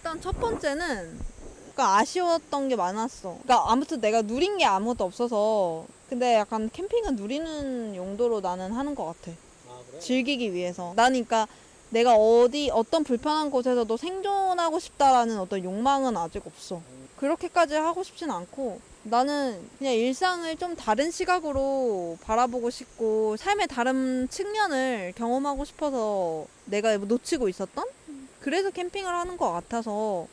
일단 첫 번째는 그러니까 아쉬웠던 게 많았어. 그러니까 아무튼 내가 누린 게 아무것도 없어서. 근데 약간 캠핑은 누리는 용도로 나는 하는 것 같아. 아, 그래? 즐기기 위해서. 나는 그러니까 내가 어떤 불편한 곳에서도 생존하고 싶다라는 어떤 욕망은 아직 없어. 그렇게까지 하고 싶진 않고 나는 그냥 일상을 좀 다른 시각으로 바라보고 싶고 삶의 다른 측면을 경험하고 싶어서 내가 놓치고 있었던? 그래서 캠핑을 하는 것 같아서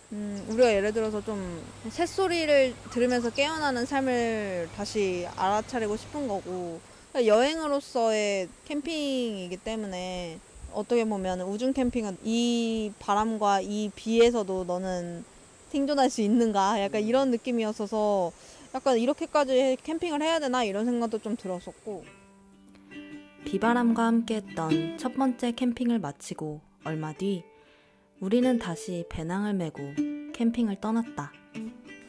우리가 예를 들어서 좀 새소리를 들으면서 깨어나는 삶을 다시 알아차리고 싶은 거고 여행으로서의 캠핑이기 때문에 어떻게 보면 우중 캠핑은 이 바람과 이 비에서도 너는 생존할 수 있는가 약간 이런 느낌이었어서 약간 이렇게까지 캠핑을 해야 되나 이런 생각도 좀 들었었고. 비바람과 함께했던 첫 번째 캠핑을 마치고 얼마 뒤 우리는 다시 배낭을 메고 캠핑을 떠났다.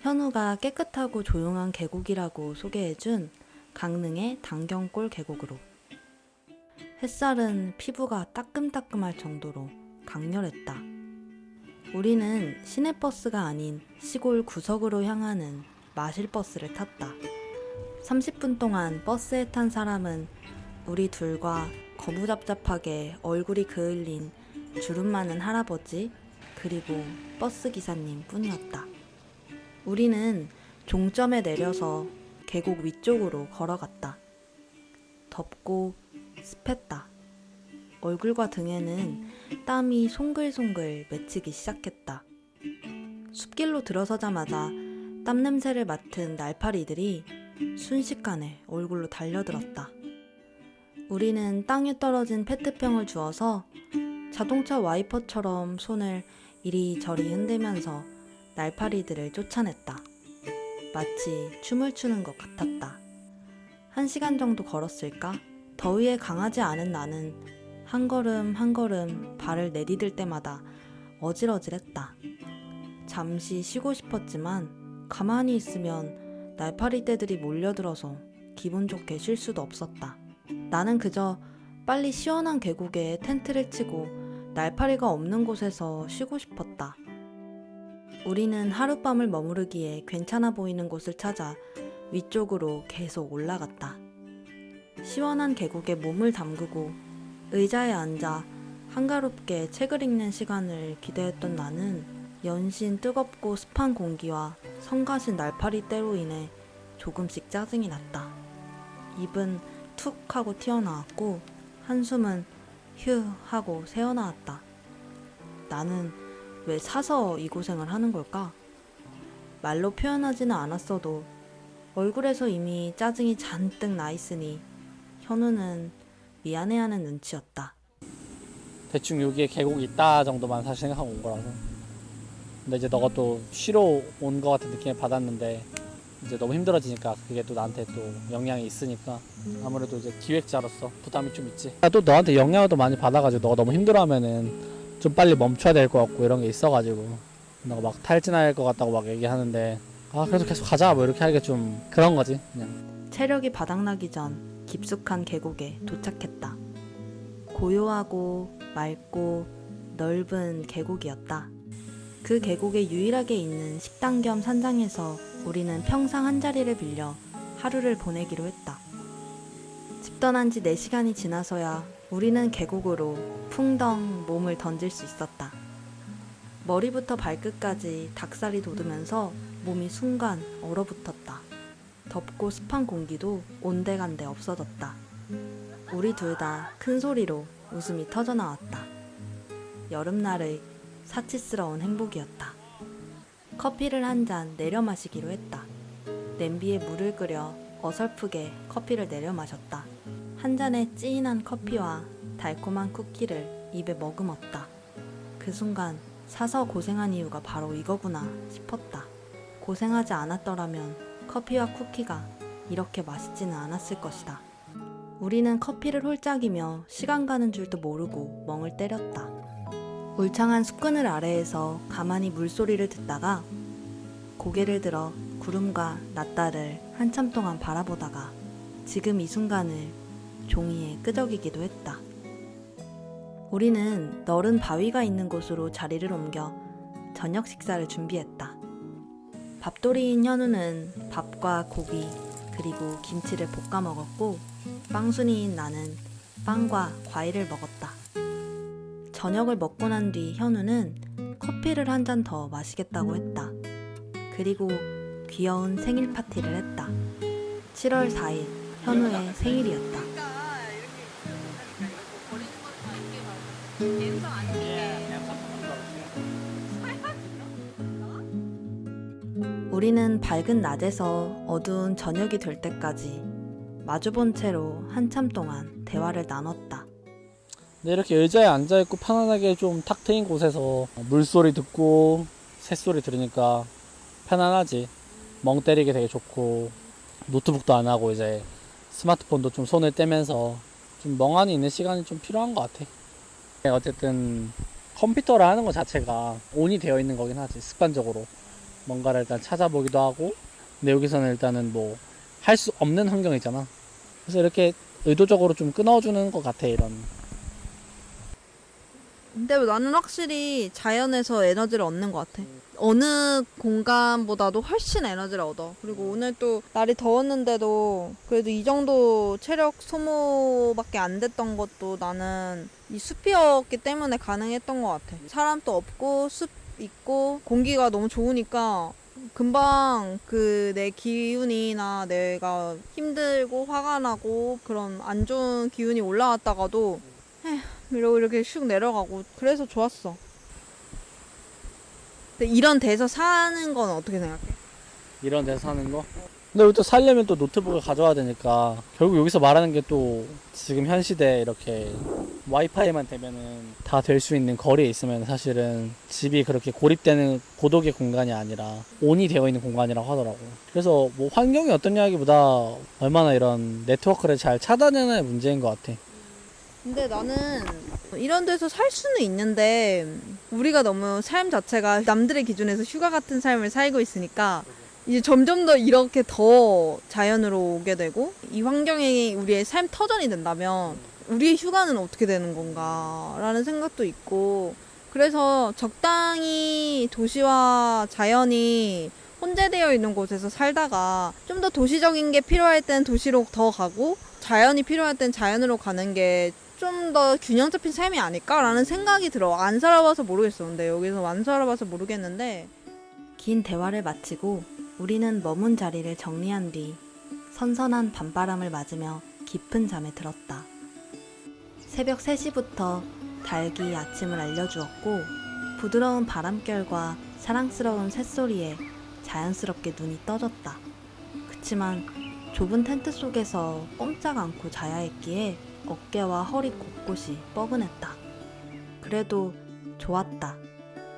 현우가 깨끗하고 조용한 계곡이라고 소개해준 강릉의 당경골 계곡으로. 햇살은 피부가 따끔따끔할 정도로 강렬했다. 우리는 시내버스가 아닌 시골 구석으로 향하는 마실버스를 탔다. 30분 동안 버스에 탄 사람은 우리 둘과 거무잡잡하게 얼굴이 그을린 주름 많은 할아버지 그리고 버스 기사님 뿐이었다. 우리는 종점에 내려서 계곡 위쪽으로 걸어갔다. 덥고 습했다. 얼굴과 등에는 땀이 송글송글 맺히기 시작했다. 숲길로 들어서자마자 땀 냄새를 맡은 날파리들이 순식간에 얼굴로 달려들었다. 우리는 땅에 떨어진 페트병을 주워서 자동차 와이퍼처럼 손을 이리저리 흔들면서 날파리들을 쫓아냈다. 마치 춤을 추는 것 같았다. 1시간 정도 걸었을까? 더위에 강하지 않은 나는 한 걸음 한 걸음 발을 내디딜 때마다 어질어질했다. 잠시 쉬고 싶었지만 가만히 있으면 날파리 떼들이 몰려들어서 기분 좋게 쉴 수도 없었다. 나는 그저 빨리 시원한 계곡에 텐트를 치고 날파리가 없는 곳에서 쉬고 싶었다. 우리는 하룻밤을 머무르기에 괜찮아 보이는 곳을 찾아 위쪽으로 계속 올라갔다. 시원한 계곡에 몸을 담그고 의자에 앉아 한가롭게 책을 읽는 시간을 기대했던 나는 연신 뜨겁고 습한 공기와 성가신 날파리 떼로 인해 조금씩 짜증이 났다. 입은 툭 하고 튀어나왔고 한숨은 휴 하고 새어나왔다. 나는 왜 사서 이 고생을 하는 걸까? 말로 표현하지는 않았어도 얼굴에서 이미 짜증이 잔뜩 나 있으니 현우는 미안해하는 눈치였다. 대충 여기에 계곡이 있다 정도만 사실 생각하고 온 거라서. 근데 이제 너가 또 쉬러 온 거 같은 느낌을 받았는데 이제 너무 힘들어지니까 그게 또 나한테 또 영향이 있으니까 아무래도 이제 기획자로서 부담이 좀 있지. 또 너한테 영향을 또 많이 받아가지고 너가 너무 힘들어하면은 좀 빨리 멈춰야 될 것 같고 이런 게 있어가지고 너가 막 탈진할 것 같다고 막 얘기하는데 그래도 계속 가자 뭐 이렇게 하기가 좀 그런 거지 그냥. 체력이 바닥나기 전 깊숙한 계곡에 도착했다. 고요하고 맑고 넓은 계곡이었다. 그 계곡에 유일하게 있는 식당 겸 산장에서 우리는 평상 한 자리를 빌려 하루를 보내기로 했다. 집 떠난 지 4시간이 지나서야 우리는 계곡으로 풍덩 몸을 던질 수 있었다. 머리부터 발끝까지 닭살이 돋으면서 몸이 순간 얼어붙었다. 덥고 습한 공기도 온데간데 없어졌다. 우리 둘 다 큰 소리로 웃음이 터져나왔다. 여름날의 사치스러운 행복이었다. 커피를 한 잔 내려 마시기로 했다. 냄비에 물을 끓여 어설프게 커피를 내려 마셨다. 한 잔의 진한 커피와 달콤한 쿠키를 입에 머금었다. 그 순간 사서 고생한 이유가 바로 이거구나 싶었다. 고생하지 않았더라면 커피와 쿠키가 이렇게 맛있지는 않았을 것이다. 우리는 커피를 홀짝이며 시간 가는 줄도 모르고 멍을 때렸다. 울창한 숲그늘 아래에서 가만히 물소리를 듣다가 고개를 들어 구름과 낫다를 한참 동안 바라보다가 지금 이 순간을 종이에 끄적이기도 했다. 우리는 너른 바위가 있는 곳으로 자리를 옮겨 저녁 식사를 준비했다. 밥돌이인 현우는 밥과 고기 그리고 김치를 볶아 먹었고 빵순이인 나는 빵과 과일을 먹었다. 저녁을 먹고 난 뒤 현우는 커피를 한 잔 더 마시겠다고 했다. 그리고 귀여운 생일 파티를 했다. 7월 4일 현우의 생일이었다. 우리는 밝은 낮에서 어두운 저녁이 될 때까지 마주본 채로 한참 동안 대화를 나눴다. 근데 이렇게 의자에 앉아있고 편안하게 좀 탁 트인 곳에서 물소리 듣고 새소리 들으니까 편안하지. 멍 때리기 되게 좋고 노트북도 안 하고 이제 스마트폰도 좀 손을 떼면서 좀 멍하니 있는 시간이 좀 필요한 것 같아. 어쨌든 컴퓨터를 하는 것 자체가 온이 되어 있는 거긴 하지. 습관적으로 뭔가를 일단 찾아보기도 하고. 근데 여기서는 일단은 뭐 할 수 없는 환경이잖아. 그래서 이렇게 의도적으로 좀 끊어주는 것 같아. 이런. 근데 나는 확실히 자연에서 에너지를 얻는 것 같아. 어느 공간보다도 훨씬 에너지를 얻어. 그리고 오늘 또 날이 더웠는데도 그래도 이 정도 체력 소모밖에 안 됐던 것도 나는 이 숲이었기 때문에 가능했던 것 같아. 사람도 없고 숲 있고 공기가 너무 좋으니까 금방 그 내 기운이나 내가 힘들고 화가 나고 그런 안 좋은 기운이 올라왔다가도 이러고 이렇게 슉 내려가고 그래서 좋았어. 근데 이런 데서 사는 건 어떻게 생각해? 이런 데서 사는 거? 근데 우리 또 살려면 또 노트북을 가져와야 되니까 결국 여기서 말하는 게 또 지금 현 시대에 이렇게 와이파이만 되면은 다 될 수 있는 거리에 있으면 사실은 집이 그렇게 고립되는 고독의 공간이 아니라 온이 되어 있는 공간이라고 하더라고. 그래서 뭐 환경이 어떠냐기보다 얼마나 이런 네트워크를 잘 차단하느냐의 문제인 것 같아. 근데 나는 이런 데서 살 수는 있는데 우리가 너무 삶 자체가 남들의 기준에서 휴가 같은 삶을 살고 있으니까 이제 점점 더 이렇게 더 자연으로 오게 되고 이 환경이 우리의 삶 터전이 된다면 우리의 휴가는 어떻게 되는 건가라는 생각도 있고 그래서 적당히 도시와 자연이 혼재되어 있는 곳에서 살다가 좀 더 도시적인 게 필요할 땐 도시로 더 가고 자연이 필요할 땐 자연으로 가는 게 좀 더 균형 잡힌 삶이 아닐까라는 생각이 들어. 안 살아봐서 모르겠어. 근데 여기서 안 살아봐서 모르겠는데 긴 대화를 마치고 우리는 머문 자리를 정리한 뒤 선선한 밤바람을 맞으며 깊은 잠에 들었다. 새벽 3시부터 닭이 아침을 알려주었고 부드러운 바람결과 사랑스러운 새소리에 자연스럽게 눈이 떠졌다. 그치만 좁은 텐트 속에서 꼼짝 않고 자야 했기에 어깨와 허리 곳곳이 뻐근했다. 그래도 좋았다.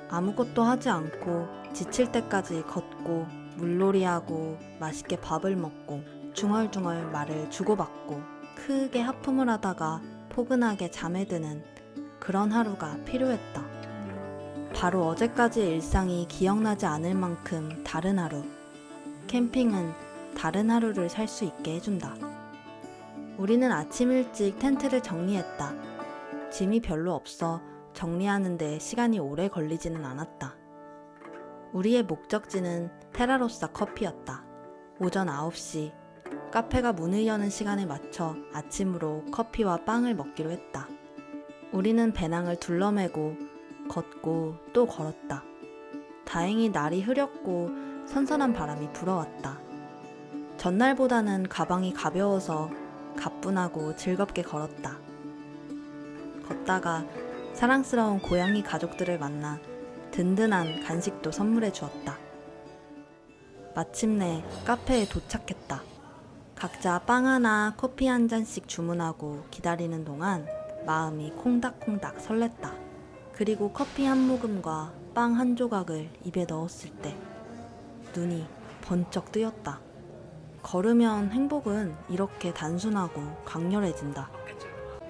아무것도 하지 않고 지칠 때까지 걷고 물놀이하고 맛있게 밥을 먹고 중얼중얼 말을 주고받고 크게 하품을 하다가 포근하게 잠에 드는 그런 하루가 필요했다. 바로 어제까지의 일상이 기억나지 않을 만큼 다른 하루. 캠핑은 다른 하루를 살 수 있게 해준다. 우리는 아침 일찍 텐트를 정리했다. 짐이 별로 없어 정리하는데 시간이 오래 걸리지는 않았다. 우리의 목적지는 테라로사 커피였다. 오전 9시 카페가 문을 여는 시간에 맞춰 아침으로 커피와 빵을 먹기로 했다. 우리는 배낭을 둘러매고 걷고 또 걸었다. 다행히 날이 흐렸고 선선한 바람이 불어왔다. 전날보다는 가방이 가벼워서 가뿐하고 즐겁게 걸었다. 걷다가 사랑스러운 고양이 가족들을 만나 든든한 간식도 선물해 주었다. 마침내 카페에 도착했다. 각자 빵 하나, 커피 한 잔씩 주문하고 기다리는 동안 마음이 콩닥콩닥 설렜다. 그리고 커피 한 모금과 빵 한 조각을 입에 넣었을 때 눈이 번쩍 뜨였다. 걸으면 행복은 이렇게 단순하고 강렬해진다.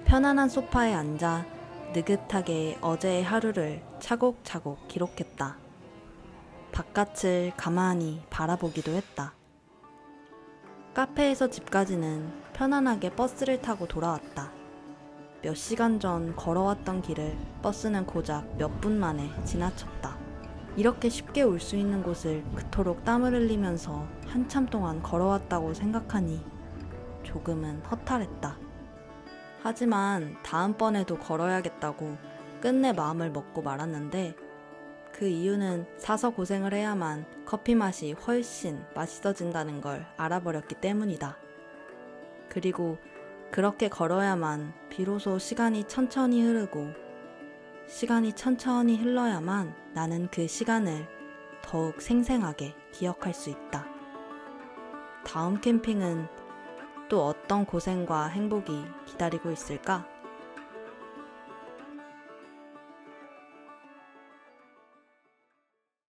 편안한 소파에 앉아 느긋하게 어제의 하루를 차곡차곡 기록했다. 바깥을 가만히 바라보기도 했다. 카페에서 집까지는 편안하게 버스를 타고 돌아왔다. 몇 시간 전 걸어왔던 길을 버스는 고작 몇 분 만에 지나쳤다. 이렇게 쉽게 올 수 있는 곳을 그토록 땀을 흘리면서 한참 동안 걸어왔다고 생각하니 조금은 허탈했다. 하지만 다음번에도 걸어야겠다고 끝내 마음을 먹고 말았는데 그 이유는 사서 고생을 해야만 커피 맛이 훨씬 맛있어진다는 걸 알아버렸기 때문이다. 그리고 그렇게 걸어야만 비로소 시간이 천천히 흐르고 시간이 천천히 흘러야만 나는 그 시간을 더욱 생생하게 기억할 수 있다. 다음 캠핑은 또 어떤 고생과 행복이 기다리고 있을까?